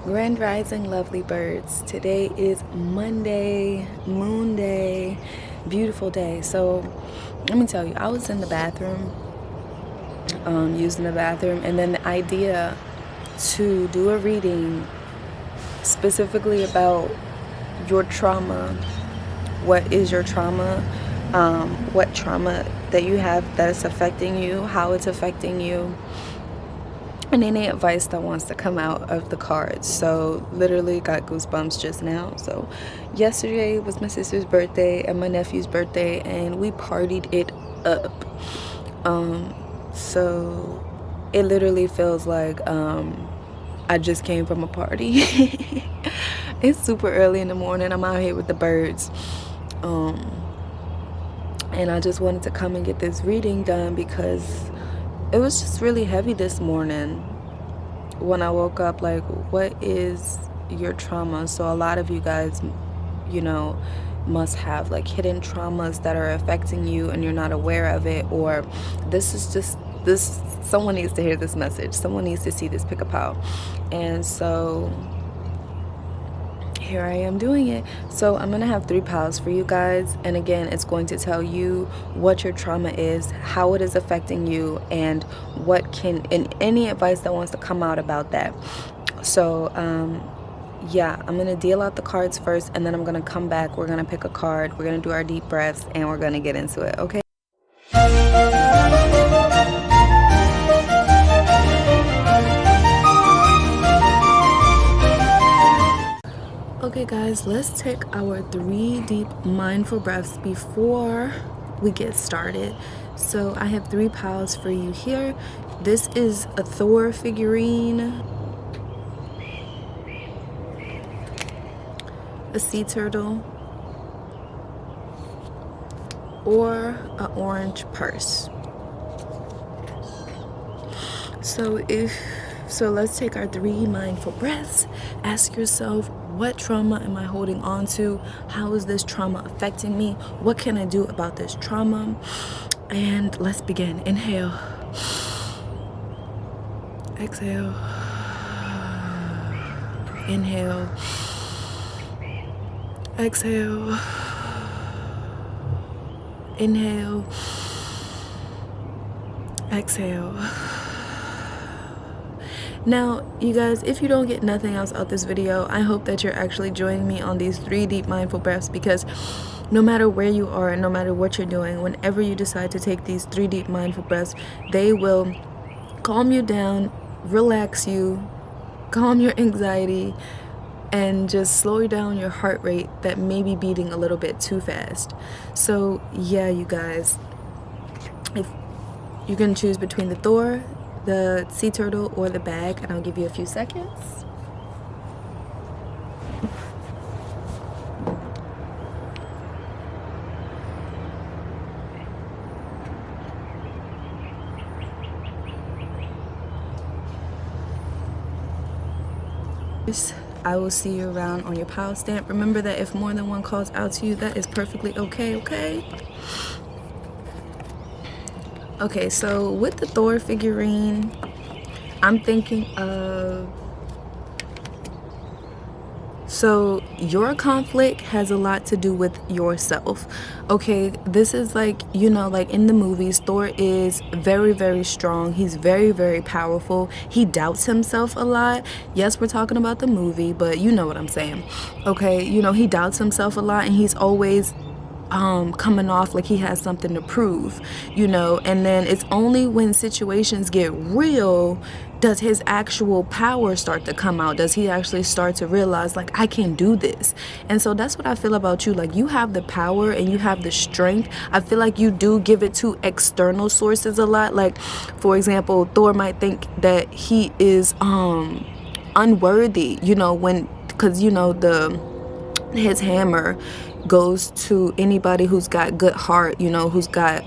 Grand Rising, lovely birds. Today is Monday, moon day, beautiful day. So let me tell you, I was in the bathroom, using the bathroom, and then the idea to do a reading specifically about your trauma. What is your trauma? What trauma that you have that is affecting you, how it's affecting you, and any advice that wants to come out of the cards. So literally got goosebumps just now. So yesterday was my sister's birthday and my nephew's birthday, and we partied it up. So it literally feels like I just came from a party. It's super early in the morning. I'm out here with the birds, and I just wanted to come and get this reading done because it was just really heavy this morning when I woke up. Like, what is your trauma? So a lot of you guys, must have like hidden traumas that are affecting you and you're not aware of it, or someone needs to hear this message. Someone needs to see this pick a pile. And so here I am doing it. So I'm gonna have 3 piles for you guys, and again, it's going to tell you what your trauma is, how it is affecting you, and and any advice that wants to come out about that. So yeah, I'm gonna deal out the cards first, and then I'm gonna come back, we're gonna pick a card, we're gonna do our deep breaths, and we're gonna get into it. Okay. Okay guys, let's take our 3 deep mindful breaths before we get started. So I have 3 piles for you here. This is a Thor figurine, a sea turtle, or an orange purse. So let's take our 3 mindful breaths. Ask yourself, what trauma am I holding on to? How is this trauma affecting me? What can I do about this trauma? And let's begin. Inhale. Exhale. Inhale. Exhale. Inhale. Exhale. Now, you guys, if you don't get nothing else out this video, I hope that you're actually joining me on these 3 deep mindful breaths, because no matter where you are and no matter what you're doing, whenever you decide to take these 3 deep mindful breaths, they will calm you down, relax you, calm your anxiety, and just slow down your heart rate that may be beating a little bit too fast. So yeah, you guys, if you can choose between the Thor, the sea turtle, or the bag, and I'll give you a few seconds. I will see you around on your pile stamp. Remember that if more than one calls out to you, that is perfectly okay, okay? Okay, so with the Thor figurine, I'm thinking of, so your conflict has a lot to do with yourself. Okay, this is like, like in the movies, Thor is very, very strong. He's very, very powerful. He doubts himself a lot. Yes, we're talking about the movie, but you know what I'm saying. Okay, he doubts himself a lot, and he's always coming off like he has something to prove, and then it's only when situations get real does his actual power start to come out. Does he actually start to realize, like, I can do this? And so that's what I feel about you. Like, you have the power and you have the strength. I feel like you do give it to external sources a lot. Like, for example, Thor might think that he is unworthy, because his hammer goes to anybody who's got good heart, who's got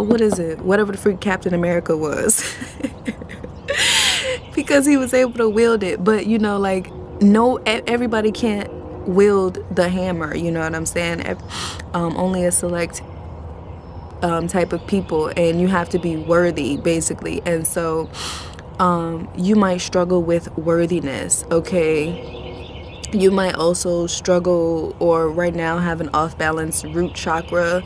what is it, whatever the freak Captain America was. Because he was able to wield it. But everybody can't wield the hammer, you know what I'm saying? Only a select type of people, and you have to be worthy, basically. And so You might struggle with worthiness, okay? You might also struggle or right now have an off balance root chakra,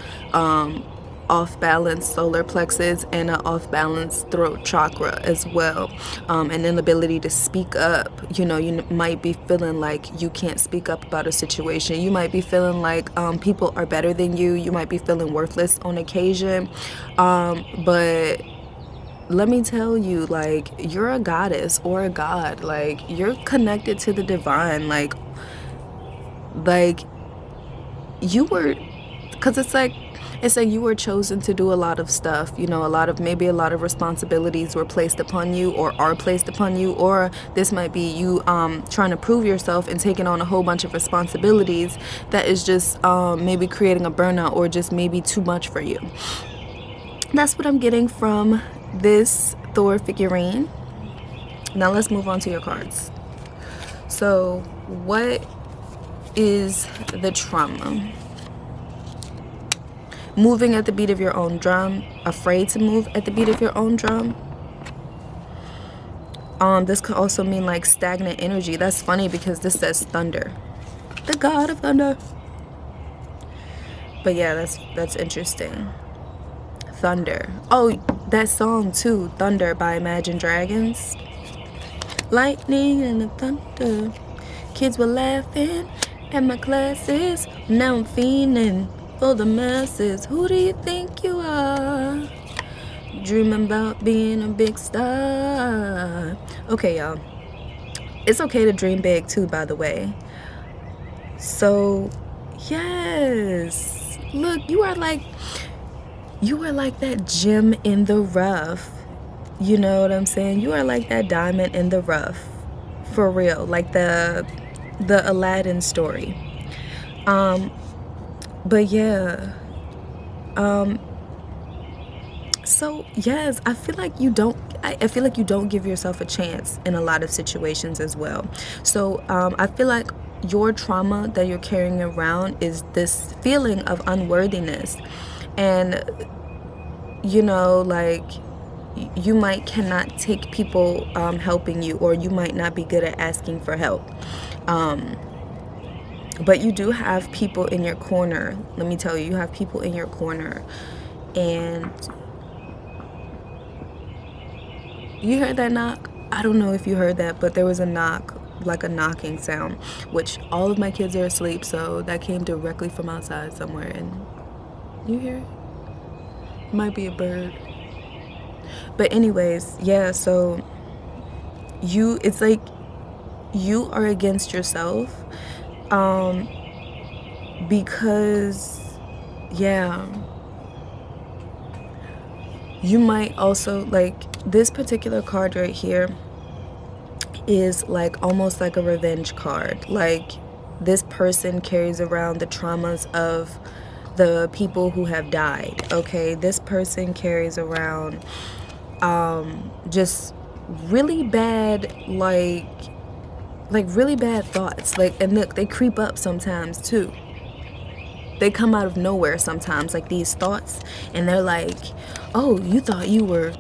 off balance solar plexus, and an off balance throat chakra as well. An inability to speak up. You know, you might be feeling like you can't speak up about a situation. You might be feeling like people are better than you. You might be feeling worthless on occasion. But let me tell you, like, you're a goddess or a god. Like, you're connected to the divine. Like you were, because it's like you were chosen to do a lot of stuff, you know, maybe a lot of responsibilities were placed upon you or are placed upon you, or this might be you trying to prove yourself and taking on a whole bunch of responsibilities that is just maybe creating a burnout or just maybe too much for you. That's what I'm getting from this Thor figurine. Now let's move on to your cards. So what is the trauma? Moving at the beat of your own drum, afraid to move at the beat of your own drum. This could also mean like stagnant energy. That's funny because this says thunder, the god of thunder. But yeah, that's interesting. Thunder. Oh, that song too, Thunder by Imagine Dragons. Lightning and the thunder. Kids were laughing at my classes. Now I'm fiending for the masses. Who do you think you are? Dreaming about being a big star. Okay, y'all. It's okay to dream big too, by the way. So, yes. Look, you are like that gem in the rough. You know what I'm saying? You are like that diamond in the rough. For real. Like the Aladdin story. But yeah. So yes, I feel like you don't give yourself a chance in a lot of situations as well. So I feel like your trauma that you're carrying around is this feeling of unworthiness. And you know, like, you might cannot take people helping you, or you might not be good at asking for help. But you do have people in your corner. Let me tell you, you have people in your corner. And you heard that knock? I don't know if you heard that, but there was a knock, like a knocking sound, which all of my kids are asleep, so that came directly from outside somewhere. And you hear it? Might be a bird. But anyways, yeah, so it's like you are against yourself because yeah, you might also, like, this particular card right here is like almost like a revenge card. Like, this person carries around the traumas of the people who have died. Okay, this person carries around just really bad, like really bad thoughts. Like, and look, they creep up sometimes too. They come out of nowhere sometimes, like these thoughts, and they're like, oh, you thought you were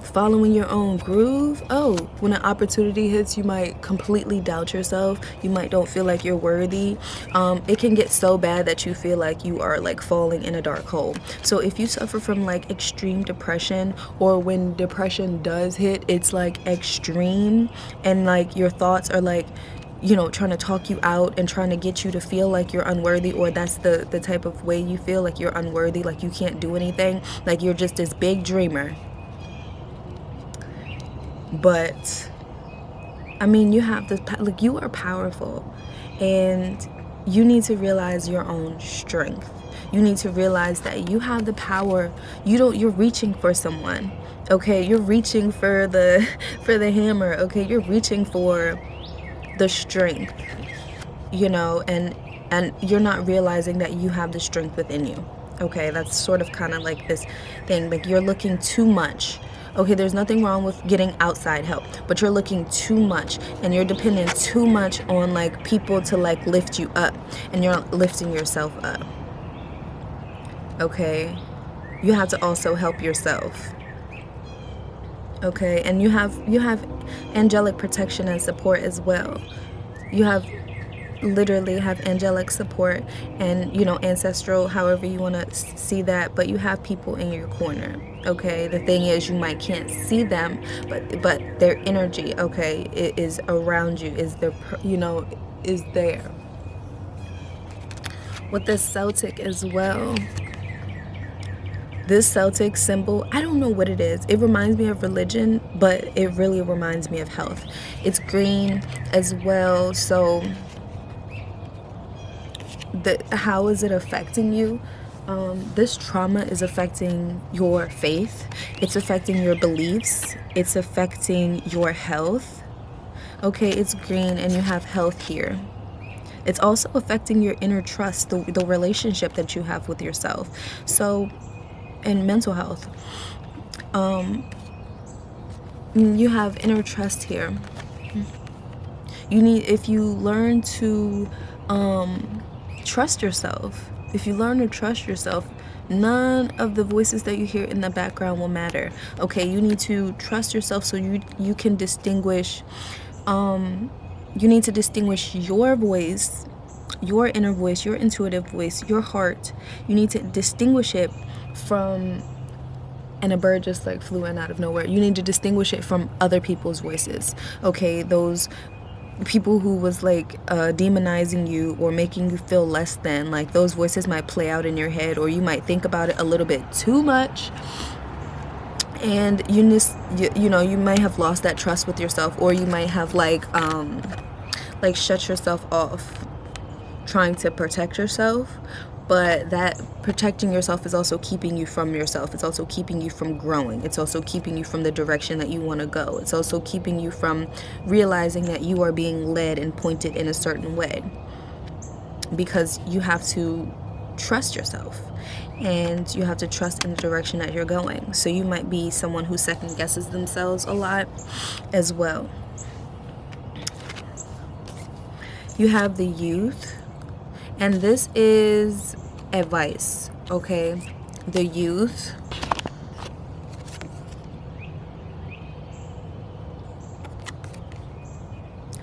following your own groove. Oh, when an opportunity hits, you might completely doubt yourself. You might don't feel like you're worthy. It can get so bad that you feel like you are like falling in a dark hole. So if you suffer from like extreme depression, or when depression does hit, it's like extreme, and like your thoughts are like, you know, trying to talk you out and trying to get you to feel like you're unworthy, or that's the type of way you feel, like you're unworthy, like you can't do anything, like you're just this big dreamer. But I mean, you have this, like, you are powerful, and you need to realize your own strength. You need to realize that you have the power. You're reaching for someone, okay? You're reaching for the hammer, okay? You're reaching for the strength, you know, and you're not realizing that you have the strength within you. Okay, that's sort of kind of like this thing, like you're looking too much. Okay, there's nothing wrong with getting outside help, but you're looking too much, and you're depending too much on like people to like lift you up, and you're not lifting yourself up. Okay, you have to also help yourself. Okay, and you have angelic protection and support as well. You have literally have angelic support and, ancestral, however you want to see that, but you have people in your corner. Okay, the thing is, you might can't see them, but their energy, okay, it is around you, is their is there. With this Celtic as well, this Celtic symbol, I don't know what it is. It reminds me of religion, but it really reminds me of health. It's green as well. So how is it affecting you? This trauma is affecting your faith. It's affecting your beliefs. It's affecting your health. Okay, it's green and you have health here. It's also affecting your inner trust, the relationship that you have with yourself. So, and mental health. You have inner trust here. If you learn to trust yourself, if you learn to trust yourself, none of the voices that you hear in the background will matter. Okay, you need to trust yourself so you can distinguish. You need to distinguish your voice, your inner voice, your intuitive voice, your heart. You need to distinguish it from, and a bird just like flew in out of nowhere. You need to distinguish it from other people's voices. Okay, those people who was like demonizing you or making you feel less than, like those voices might play out in your head, or you might think about it a little bit too much, and you might have lost that trust with yourself, or you might have like shut yourself off trying to protect yourself. But that protecting yourself is also keeping you from yourself. It's also keeping you from growing. It's also keeping you from the direction that you want to go. It's also keeping you from realizing that you are being led and pointed in a certain way, because you have to trust yourself and you have to trust in the direction that you're going. So you might be someone who second guesses themselves a lot as well. You have the youth. And this is advice, okay? The youth.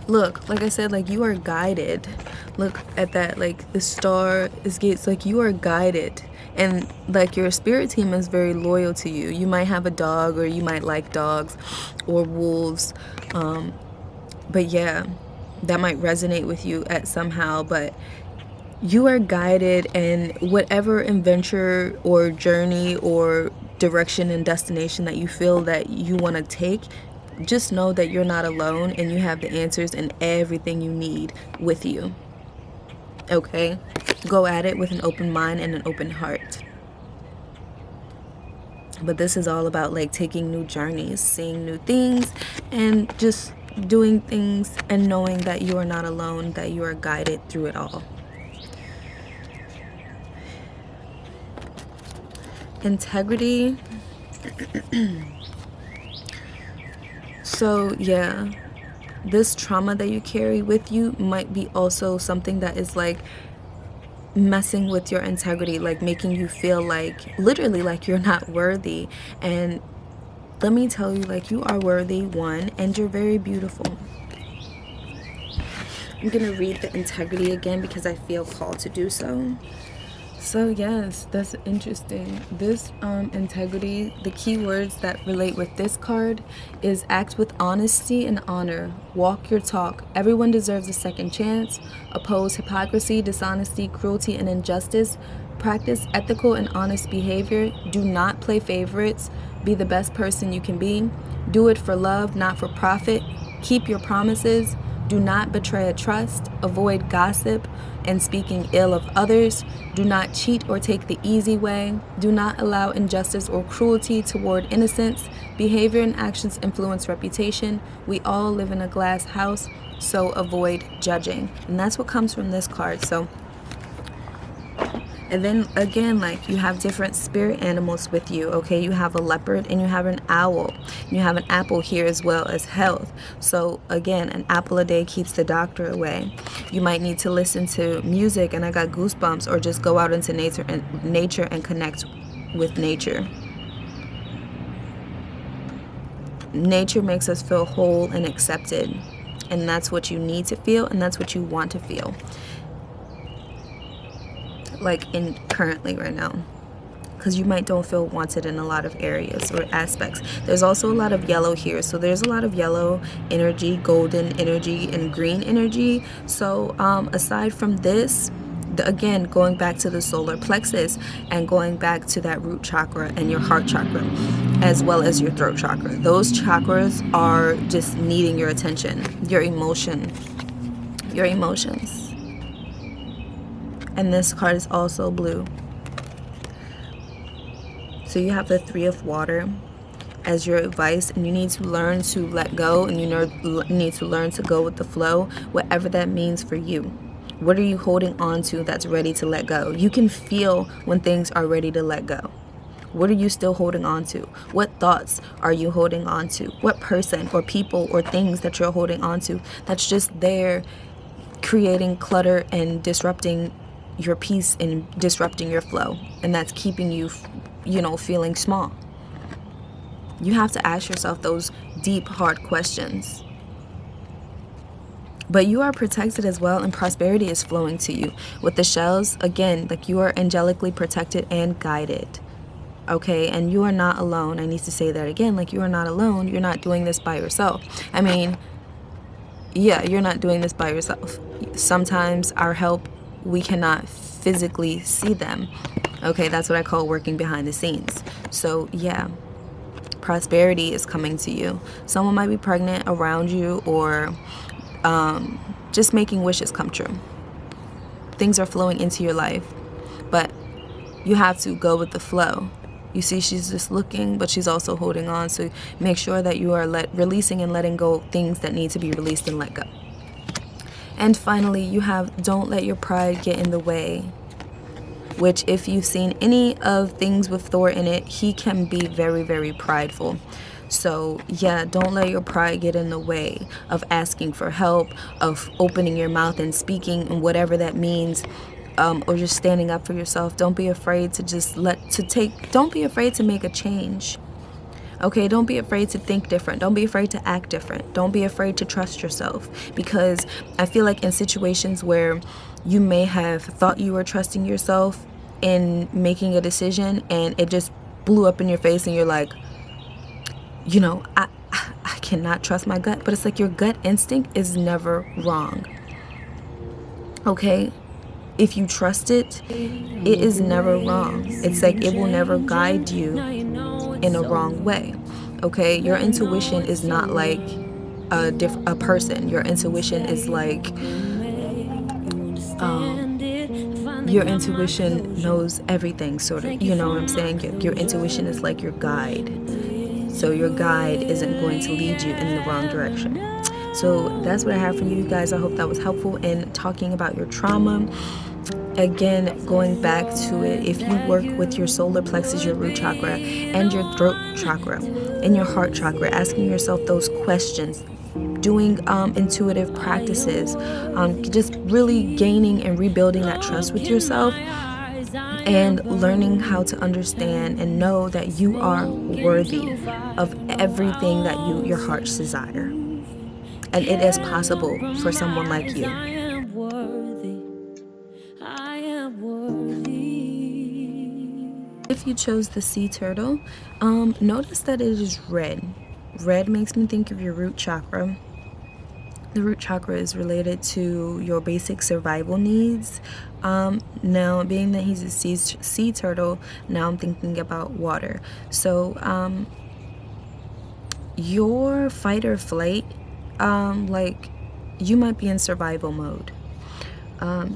Look, like I said, like you are guided. Look at that, like the star is gates, like you are guided. And like your spirit team is very loyal to you. You might have a dog, or you might like dogs or wolves. But yeah, that might resonate with you at somehow, but you are guided, and whatever adventure or journey or direction and destination that you feel that you want to take, just know that you're not alone and you have the answers and everything you need with you. Okay? Go at it with an open mind and an open heart. But this is all about like taking new journeys, seeing new things, and just doing things and knowing that you are not alone, that you are guided through it all. Integrity. So yeah, this trauma that you carry with you might be also something that is like messing with your integrity, like making you feel like literally like you're not worthy. And let me tell you, like you are worthy, one, and you're very beautiful. I'm gonna read the integrity again because I feel called to do so. So yes, that's interesting. This integrity, the key words that relate with this card is act with honesty and honor. Walk your talk. Everyone deserves a second chance. Oppose hypocrisy, dishonesty, cruelty, and injustice. Practice ethical and honest behavior. Do not play favorites. Be the best person you can be. Do it for love, not for profit. Keep your promises. Do not betray a trust. Avoid gossip and speaking ill of others. Do not cheat or take the easy way. Do not allow injustice or cruelty toward innocence. Behavior and actions influence reputation. We all live in a glass house, so avoid judging. And that's what comes from this card. So, and then again, like you have different spirit animals with you, okay? You have a leopard and you have an owl. You have an apple here as well as health. So again, an apple a day keeps the doctor away. You might need to listen to music, and I got goosebumps, or just go out into nature and connect with nature. Nature makes us feel whole and accepted. And that's what you need to feel, and that's what you want to feel. Like in currently right now. Because you might don't feel wanted in a lot of areas or aspects. There's also a lot of yellow here. So there's a lot of yellow energy, golden energy, and green energy. So aside from this, again, going back to the solar plexus and going back to that root chakra and your heart chakra, as well as your throat chakra. Those chakras are just needing your attention, your emotions. And this card is also blue. So you have the 3 of water as your advice, and you need to learn to let go, and you need to learn to go with the flow, whatever that means for you. What are you holding on to that's ready to let go? You can feel when things are ready to let go. What are you still holding on to? What thoughts are you holding on to? What person or people or things that you're holding on to that's just there creating clutter and disrupting your peace and disrupting your flow, and that's keeping you, feeling small. You have to ask yourself those deep, hard questions. But you are protected as well, and prosperity is flowing to you. With the shells, again, like you are angelically protected and guided. Okay, and you are not alone. I need to say that again, like you are not alone. You're not doing this by yourself. I mean, yeah, you're not doing this by yourself. Sometimes our help, we cannot physically see them. Okay, that's what I call working behind the scenes. So yeah, prosperity is coming to you. Someone might be pregnant around you, or just making wishes come true. Things are flowing into your life, but you have to go with the flow. You see, she's just looking, but she's also holding on. So make sure that you are releasing and letting go things that need to be released and let go. And finally, you have don't let your pride get in the way, which if you've seen any of things with Thor in it, he can be very, very prideful. So yeah, don't let your pride get in the way of asking for help, of opening your mouth and speaking, and whatever that means. Or just standing up for yourself. Don't be afraid to don't be afraid to make a change. Okay, don't be afraid to think different. Don't be afraid to act different. Don't be afraid to trust yourself, because I feel like in situations where you may have thought you were trusting yourself in making a decision and it just blew up in your face and you're like, I cannot trust my gut. But it's like your gut instinct is never wrong. Okay? If you trust it, it is never wrong. It's like it will never guide you in a wrong way. Okay, your intuition is not like a person. Your intuition is like your intuition knows everything, sort of. You know what I'm saying? Your intuition is like your guide. So your guide isn't going to lead you in the wrong direction. So that's what I have for you guys. I hope that was helpful in talking about your trauma. Again, going back to it, if you work with your solar plexus, your root chakra, and your throat chakra, and your heart chakra, asking yourself those questions, doing intuitive practices, just really gaining and rebuilding that trust with yourself, and learning how to understand and know that you are worthy of everything that your heart's desire. And it is possible for someone like you. If you chose the sea turtle, notice that it is red. Red makes me think of your root chakra. The root chakra is related to your basic survival needs. Now, being that he's a sea turtle, now I'm thinking about water. So, your fight or flight, you might be in survival mode.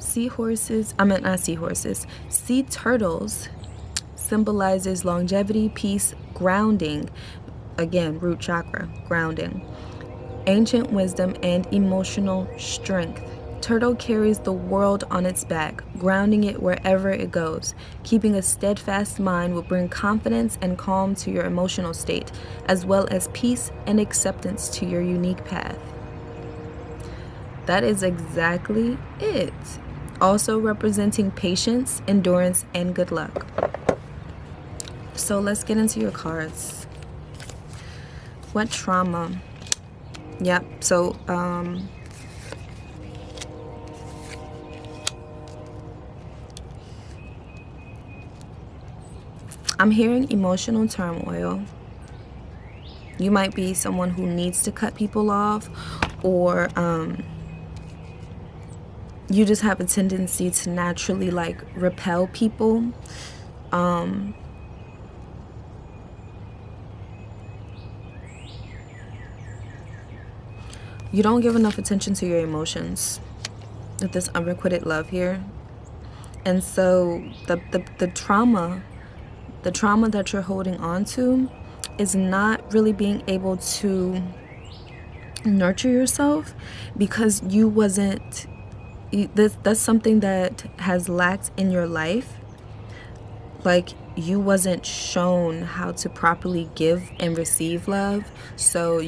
Sea turtles symbolizes longevity, peace, grounding. Again, root chakra, grounding. Ancient wisdom and emotional strength. Turtle carries the world on its back, grounding it wherever it goes. Keeping a steadfast mind will bring confidence and calm to your emotional state, as well as peace and acceptance to your unique path. That is exactly it. Also representing patience, endurance, and good luck. So let's get into your cards. What trauma? Yep. So I'm hearing emotional turmoil. You might be someone who needs to cut people off, or you just have a tendency to naturally like repel people. You don't give enough attention to your emotions with this unrequited love here. And so the trauma that you're holding on to is not really being able to nurture yourself, because you wasn't, that's something that has lacked in your life. Like, you wasn't shown how to properly give and receive love. So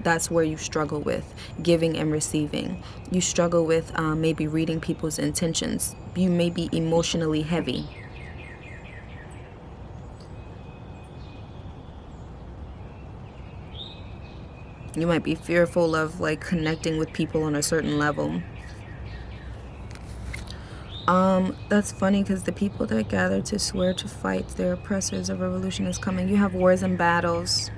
that's where you struggle with giving and receiving. You struggle with maybe reading people's intentions. You may be emotionally heavy. You might be fearful of like connecting with people on a certain level. That's funny, because the people that gather to swear to fight their oppressors, a revolution is coming. You have wars and battles.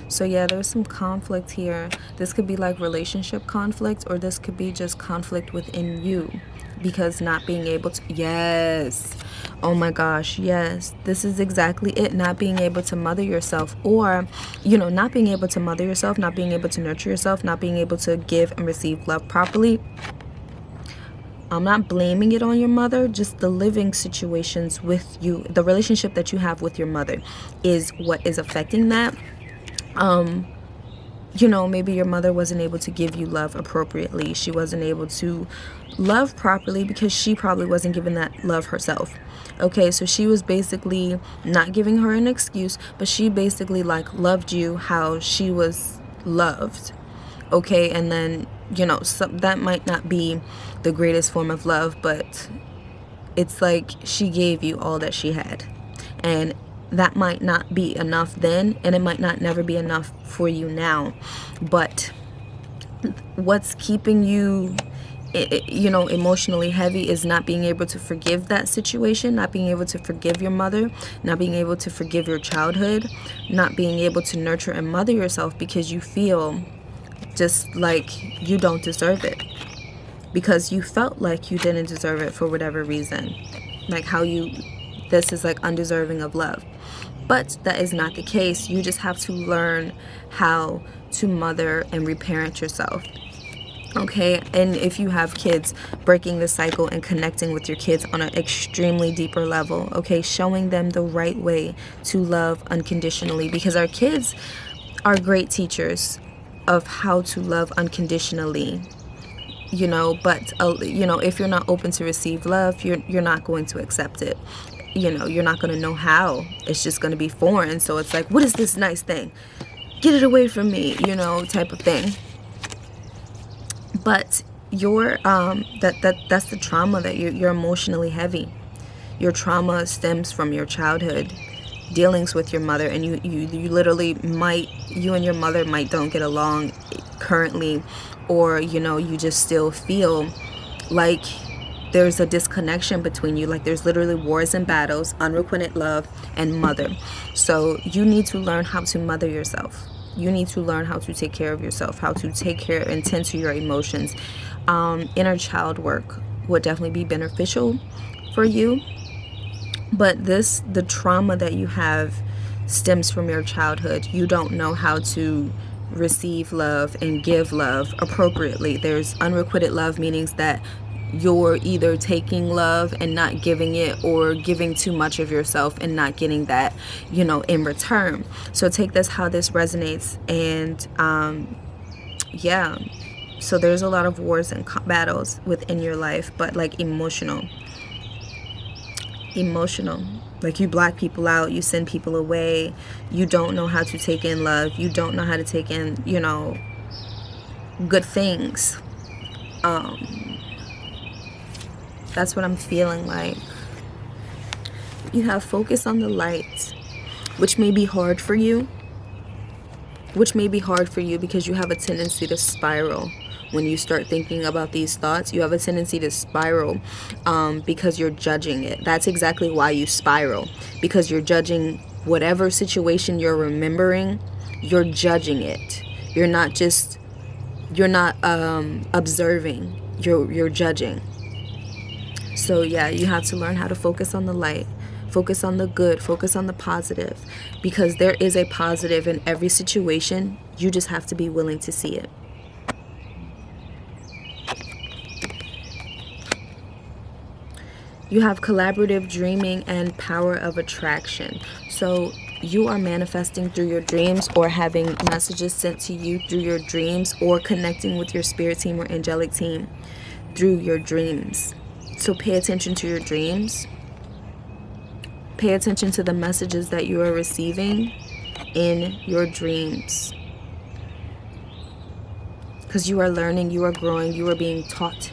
So yeah, there's some conflict here. This could be like relationship conflict, or this could be just conflict within you, because not being able to, yes, oh my gosh, yes, this is exactly it. Not being able to mother yourself, or not being able to mother yourself, not being able to nurture yourself, not being able to give and receive love properly. I'm not blaming it on your mother, just the living situations with you, the relationship that you have with your mother is what is affecting that. Maybe your mother wasn't able to give you love appropriately. She wasn't able to love properly because she probably wasn't giving that love herself. Okay, so she was basically not giving her an excuse, but she basically like loved you how she was loved. Okay, and then that might not be the greatest form of love, but it's like she gave you all that she had, and that might not be enough then, and it might not never be enough for you now. But what's keeping you emotionally heavy is not being able to forgive that situation, not being able to forgive your mother, not being able to forgive your childhood, not being able to nurture and mother yourself, because you feel just like you don't deserve it, because you felt like you didn't deserve it for whatever reason, like this is like undeserving of love. But that is not the case. You just have to learn how to mother and reparent yourself. Okay, and if you have kids, breaking the cycle and connecting with your kids on an extremely deeper level. Okay, showing them the right way to love unconditionally, because our kids are great teachers of how to love unconditionally. But if you're not open to receive love, you're not going to accept it. You're not going to know how. It's just going to be foreign. So it's like, what is this nice thing? Get it away from me, type of thing. But that's the trauma, that you're emotionally heavy. Your trauma stems from your childhood dealings with your mother, and you literally you and your mother don't get along currently, or you just still feel like there's a disconnection between you, like there's literally wars and battles, unrequited love and mother. So you need to learn how to mother yourself. You need to learn how to take care of yourself, how to take care and tend to your emotions. Inner child work would definitely be beneficial for you. But the trauma that you have stems from your childhood. You don't know how to receive love and give love appropriately. There's unrequited love, meaning that you're either taking love and not giving it, or giving too much of yourself and not getting that, in return. So take this, how this resonates. And yeah, so there's a lot of wars and battles within your life, but like emotional, like you block people out, you send people away, you don't know how to take in love, you don't know how to take in good things. That's what I'm feeling like. You have focus on the light, which may be hard for you. which may be hard for you because you have a tendency to spiral. When you start thinking about these thoughts, you have a tendency to spiral because you're judging it. That's exactly why you spiral, because you're judging whatever situation you're remembering. You're judging it. You're not observing. You're judging. So yeah, you have to learn how to focus on the light, focus on the good, focus on the positive, because there is a positive in every situation. You just have to be willing to see it. You have collaborative dreaming and power of attraction. So you are manifesting through your dreams, or having messages sent to you through your dreams, or connecting with your spirit team or angelic team through your dreams. So pay attention to your dreams. Pay attention to the messages that you are receiving in your dreams. Because you are learning, you are growing, you are being taught.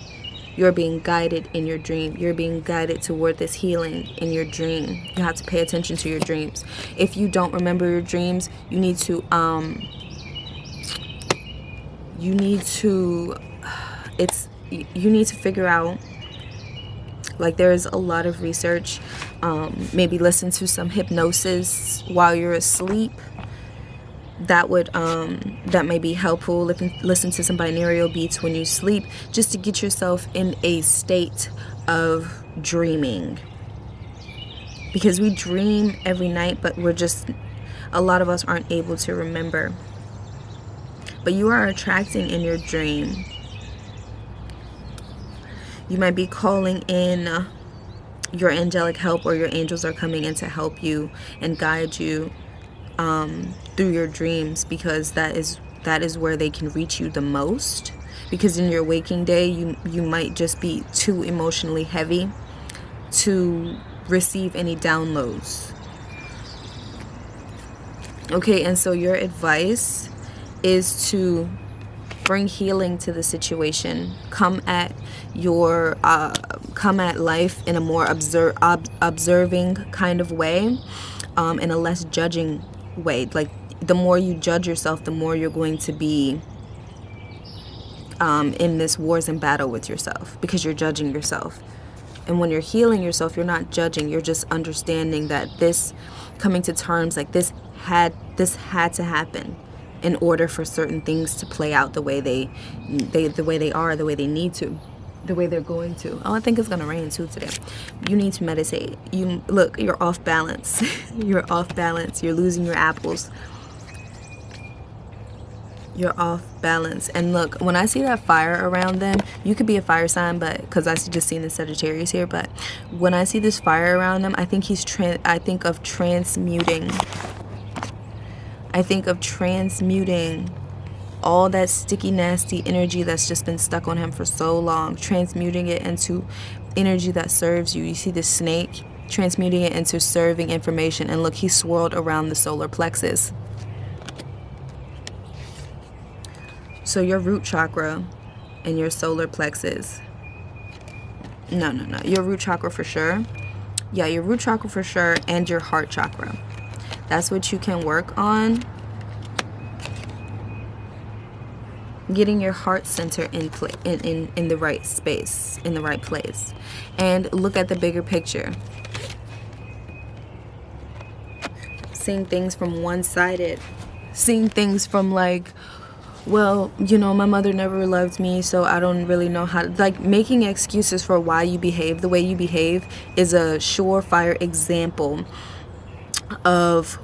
You are being guided in your dream. You're being guided toward this healing in your dream. You have to pay attention to your dreams. If you don't remember your dreams, you need to figure out, like, there's a lot of research. Maybe listen to some hypnosis while you're asleep. That may be helpful. Listen to some binaural beats when you sleep, just to get yourself in a state of dreaming. Because we dream every night, but a lot of us aren't able to remember. But you are attracting in your dream. You might be calling in your angelic help, or your angels are coming in to help you and guide you through your dreams, because that is where they can reach you the most. Because in your waking day, you might just be too emotionally heavy to receive any downloads. Okay, and so your advice is to bring healing to the situation. Come at life in a more observing kind of way, in a less judging way. Like, the more you judge yourself, the more you're going to be in this wars and battle with yourself, because you're judging yourself. And when you're healing yourself, you're not judging. You're just understanding that coming to terms, like, this had to happen in order for certain things to play out the way they are, the way they need to, the way they're going to. Oh, I think it's gonna rain too today. You need to meditate. You're off balance. You're off balance. You're losing your apples. You're off balance. And look, when I see that fire around them, you could be a fire sign, but because I just seen the Sagittarius here, but when I see this fire around them, I think I think of transmuting. I think of transmuting all that sticky, nasty energy that's just been stuck on him for so long, transmuting it into energy that serves you. You see the snake, transmuting it into serving information. And look, he swirled around the solar plexus. So your root chakra and your solar plexus. No. Your root chakra for sure. Yeah, your root chakra for sure, and your heart chakra. That's what you can work on. Getting your heart center in the right space, in the right place. And look at the bigger picture. Seeing things from one-sided. Seeing things from, like, well, my mother never loved me, so I don't really know how to, like, making excuses for why you behave the way you behave is a surefire example of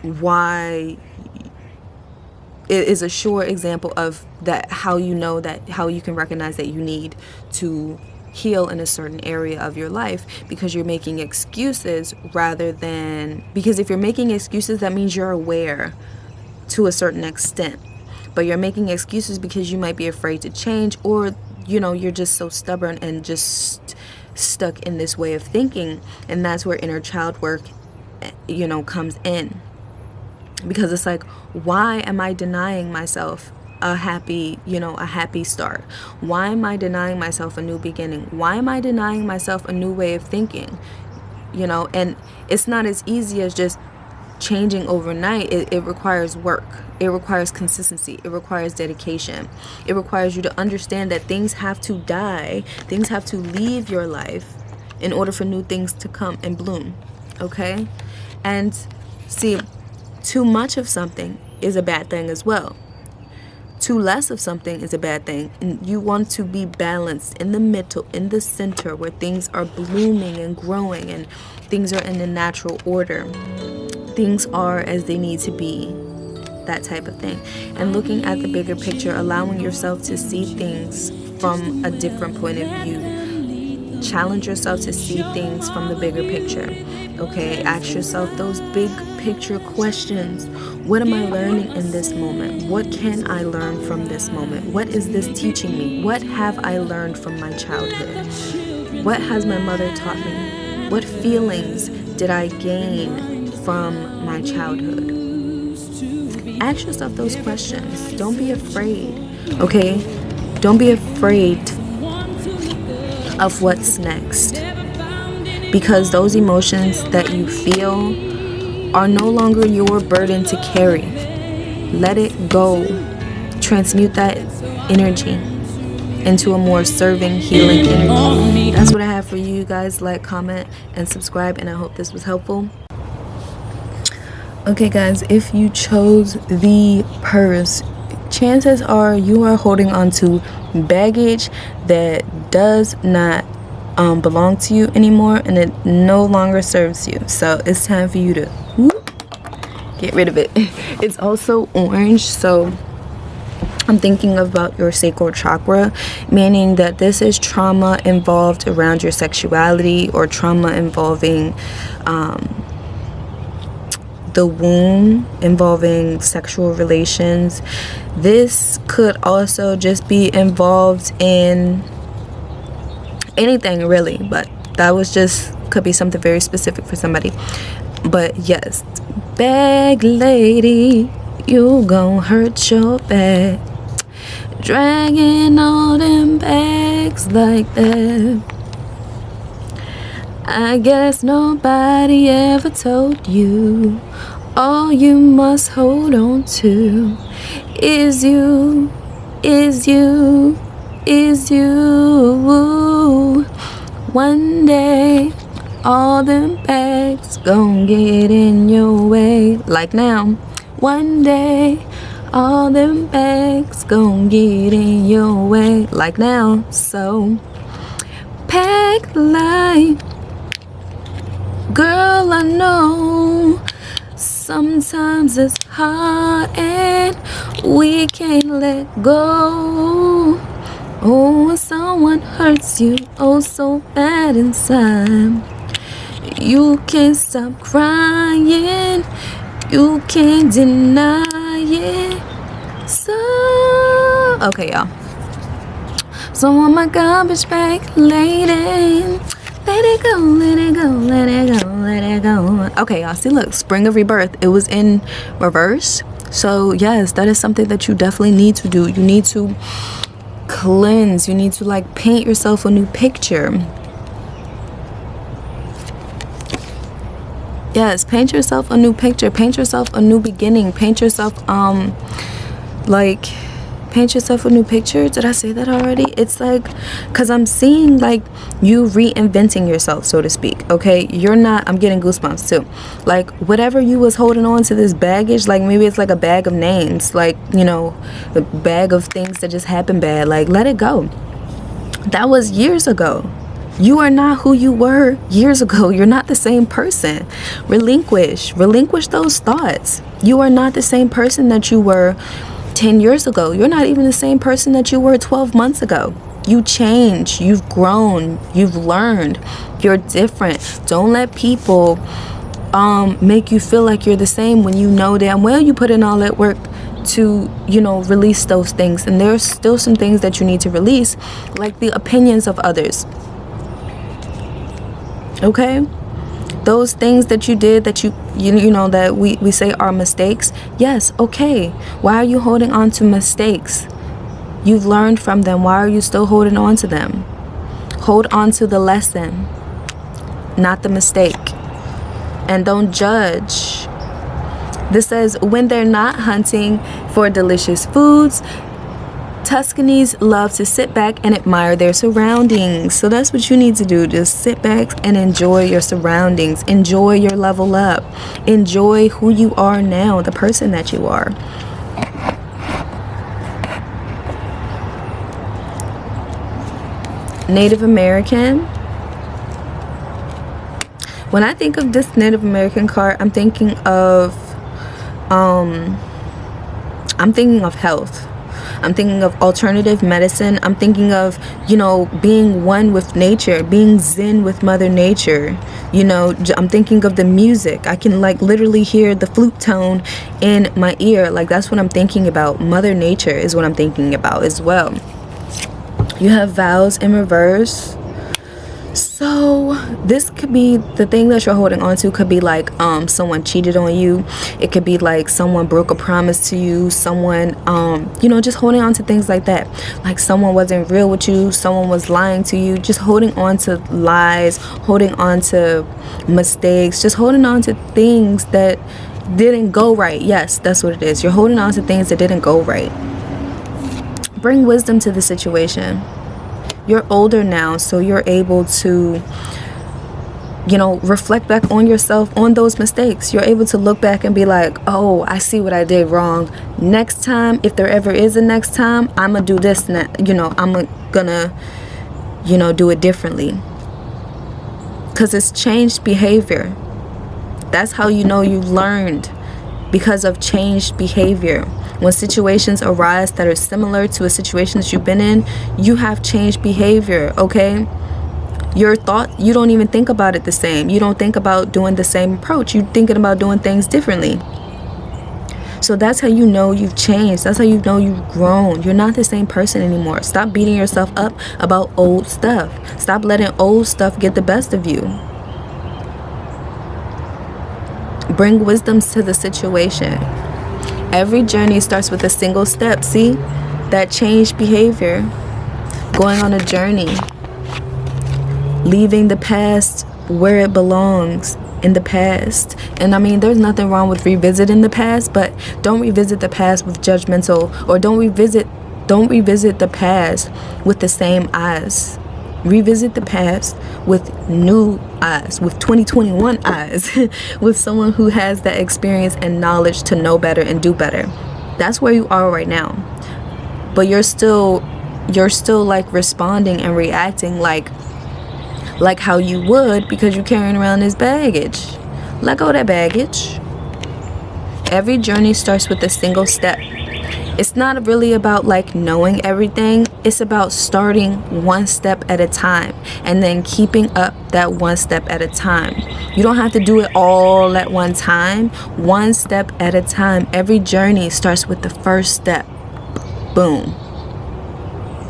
why. It is a sure example of that, how you can recognize that you need to heal in a certain area of your life, because you're making excuses because if you're making excuses, that means you're aware to a certain extent. But you're making excuses because you might be afraid to change, or you're just so stubborn and just stuck in this way of thinking. And that's where inner child work comes in. Because it's like, why am I denying myself a happy start? Why am I denying myself a new beginning? Why am I denying myself a new way of thinking? And it's not as easy as just changing overnight. It requires work. It requires consistency. It requires dedication. It requires you to understand that things have to die. Things have to leave your life in order for new things to come and bloom. Okay? And see, too much of something is a bad thing as well. Too less of something is a bad thing. And you want to be balanced in the middle, in the center, where things are blooming and growing and things are in the natural order. Things are as they need to be, that type of thing. And looking at the bigger picture, allowing yourself to see things from a different point of view. Challenge yourself to see things from the bigger picture. Okay, ask yourself those big picture questions. What am I learning in this moment? What can I learn from this moment? What is this teaching me? What have I learned from my childhood? What has my mother taught me? What feelings did I gain from my childhood? Ask yourself those questions. Don't be afraid, okay? Don't be afraid of what's next. Because those emotions that you feel are no longer your burden to carry. Let it go. Transmute that energy into a more serving, healing energy. That's what I have for you guys. Like, comment, and subscribe, and I hope this was helpful. Okay guys, if you chose the purse, chances are you are holding on to baggage that does not belong to you anymore, and it no longer serves you. So it's time for you to get rid of it. It's also orange, so I'm thinking about your sacral chakra, meaning that this is trauma involved around your sexuality, or trauma involving the womb, involving sexual relations. This could also just be involved in anything really, but that was just, could be something very specific for somebody. But yes, bag lady, you gon' hurt your back, dragging all them bags like that. I guess nobody ever told you all you must hold on to is you, is you, is you. One day all them bags gon' get in your way, like now. One day all them bags gon' get in your way, like now. So pack light, girl, I know sometimes it's hard and we can't let go. Oh, when someone hurts you oh so bad inside, you can't stop crying, you can't deny it. So, okay y'all, so on my garbage bag lady, let it go, let it go, let it go, let it go. Okay, y'all, see, look, spring of rebirth. It was in reverse. So, yes, that is something that you definitely need to do. You need to cleanse. You need to, like, paint yourself a new picture. Yes, paint yourself a new picture. Paint yourself a new beginning. Paint yourself, paint yourself a new picture. Did I say that already? It's like, because I'm seeing like you reinventing yourself, so to speak. Okay, you're not, I'm getting goosebumps too, like whatever you was holding on to, this baggage, like maybe it's like a bag of names, like, you know, the bag of things that just happened bad, like let it go. That was years ago. You are not who you were years ago. You're not the same person. Relinquish those thoughts. You are not the same person that you were 10 years ago. You're not even the same person that you were 12 months ago. You changed, you've grown, you've learned, you're different. Don't let people make you feel like you're the same when you know damn well you put in all that work to, you know, release those things. And there's still some things that you need to release, like the opinions of others. Okay? Those things that you did that you know that we say are mistakes. Yes, okay. Why are you holding on to mistakes? You've learned from them. Why are you still holding on to them? Hold on to the lesson, not the mistake. And don't judge This says, when they're not hunting for delicious foods, Tuscanies love to sit back and admire their surroundings. So that's what you need to do. Just sit back and enjoy your surroundings. Enjoy your level up. Enjoy who you are now, the person that you are. Native American. When I think of this Native American card, I'm thinking of health. I'm thinking of alternative medicine. I'm thinking of, you know, being one with nature, being zen with Mother Nature. You know, I'm thinking of the music. I can like literally hear the flute tone in my ear. Like that's what I'm thinking about. Mother Nature is what I'm thinking about as well. You have vows in reverse. So this could be the thing that you're holding on to. Could be like someone cheated on you. It could be like someone broke a promise to you. Someone you know, just holding on to things like that. Like someone wasn't real with you. Someone was lying to you. Just holding on to lies, holding on to mistakes, just holding on to things that didn't go right. Yes, that's what it is. You're holding on to things that didn't go right. Bring wisdom to the situation. You're older now, so you're able to, you know, reflect back on yourself, on those mistakes. You're able to look back and be like, oh, I see what I did wrong. Next time, if there ever is a next time, I'm gonna do this, you know, I'm gonna, you know, do it differently. Because it's changed behavior. That's how you know you've learned, because of changed behavior. When situations arise that are similar to a situation that you've been in, you have changed behavior, okay? Your thought, you don't even think about it the same. You don't think about doing the same approach. You're thinking about doing things differently. So that's how you know you've changed. That's how you know you've grown. You're not the same person anymore. Stop beating yourself up about old stuff. Stop letting old stuff get the best of you. Bring wisdoms to the situation. Every journey starts with a single step. See? That changed behavior. Going on a journey. Leaving the past where it belongs, in the past. And I mean, there's nothing wrong with revisiting the past, but don't revisit the past with judgmental, or don't revisit the past with the same eyes. Revisit the past with new eyes, with 2021 eyes, with someone who has that experience and knowledge to know better and do better. That's where you are right now. But you're still like responding and reacting like how you would, because you're carrying around this baggage. Let go of that baggage. Every journey starts with a single step. It's not really about like knowing everything. It's about starting one step at a time and then keeping up that one step at a time. You don't have to do it all at one time. One step at a time. Every journey starts with the first step. Boom.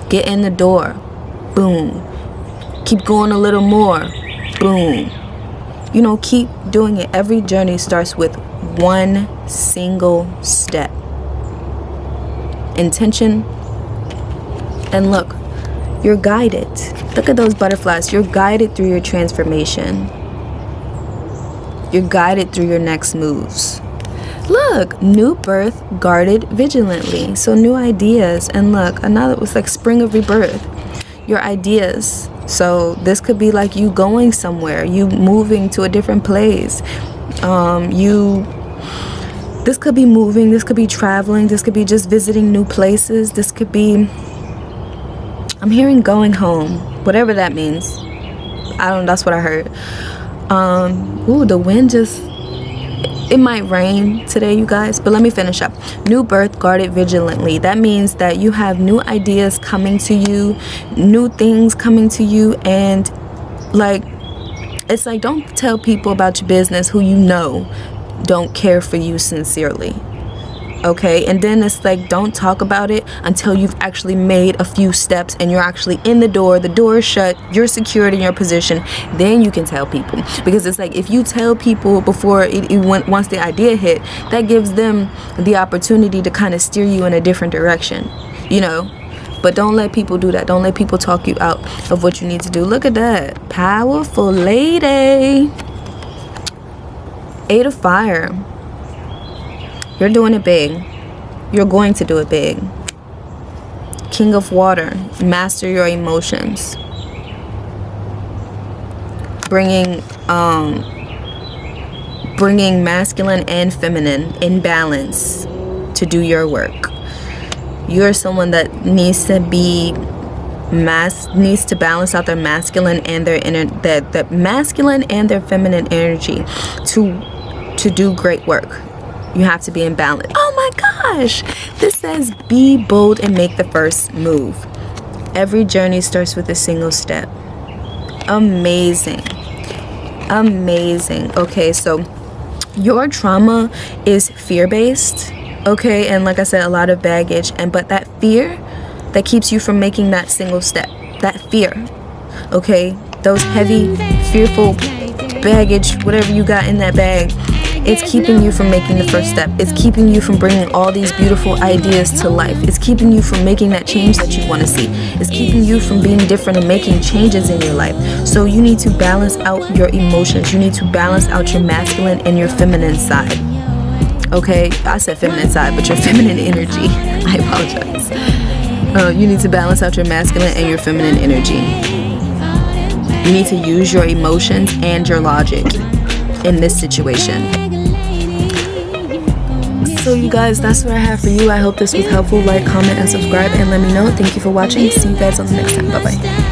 Get in the door. Boom. Keep going a little more. Boom. You know, keep doing it. Every journey starts with one single step. Intention. And look, you're guided. Look at those butterflies. You're guided through your transformation. You're guided through your next moves. Look, new birth, guarded vigilantly. So new ideas. And look, another was like spring of rebirth. Your ideas. So this could be like you going somewhere, you moving to a different place. This could be moving, this could be traveling, this could be just visiting new places, this could be, I'm hearing going home, whatever that means. I don't know, that's what I heard. Ooh, the wind just, it might rain today, you guys, but let me finish up. New birth, guarded vigilantly. That means that you have new ideas coming to you, new things coming to you, and like, it's like, don't tell people about your business who you know don't care for you sincerely. Okay, and then it's like, don't talk about it until you've actually made a few steps and you're actually in the door is shut, you're secured in your position, then you can tell people. Because it's like, if you tell people before once the idea hit, that gives them the opportunity to kind of steer you in a different direction, you know. But don't let people do that. Don't let people talk you out of what you need to do. Look at that, powerful lady. 8 of Fire. You're doing it big. You're going to do it big. King of Water, master your emotions. Bringing masculine and feminine in balance to do your work. You're someone that needs to balance out their masculine and their masculine and their feminine energy to do great work. You have to be in balance. Oh my gosh, this says be bold and make the first move. Every journey starts with a single step. Amazing. Okay, so your trauma is fear-based, okay, and like I said, a lot of baggage, but that fear that keeps you from making that single step, that fear, okay, those heavy, fearful baggage, whatever you got in that bag, it's keeping you from making the first step. It's keeping you from bringing all these beautiful ideas to life. It's keeping you from making that change that you want to see. It's keeping you from being different and making changes in your life. So you need to balance out your emotions. You need to balance out your masculine and your feminine side. Okay, I said feminine side, but your feminine energy. I apologize. You need to balance out your masculine and your feminine energy. You need to use your emotions and your logic in this situation. So you guys, that's what I have for you. I hope this was helpful. Like, comment, and subscribe, and let me know. Thank you for watching. See you guys on the next time. Bye bye.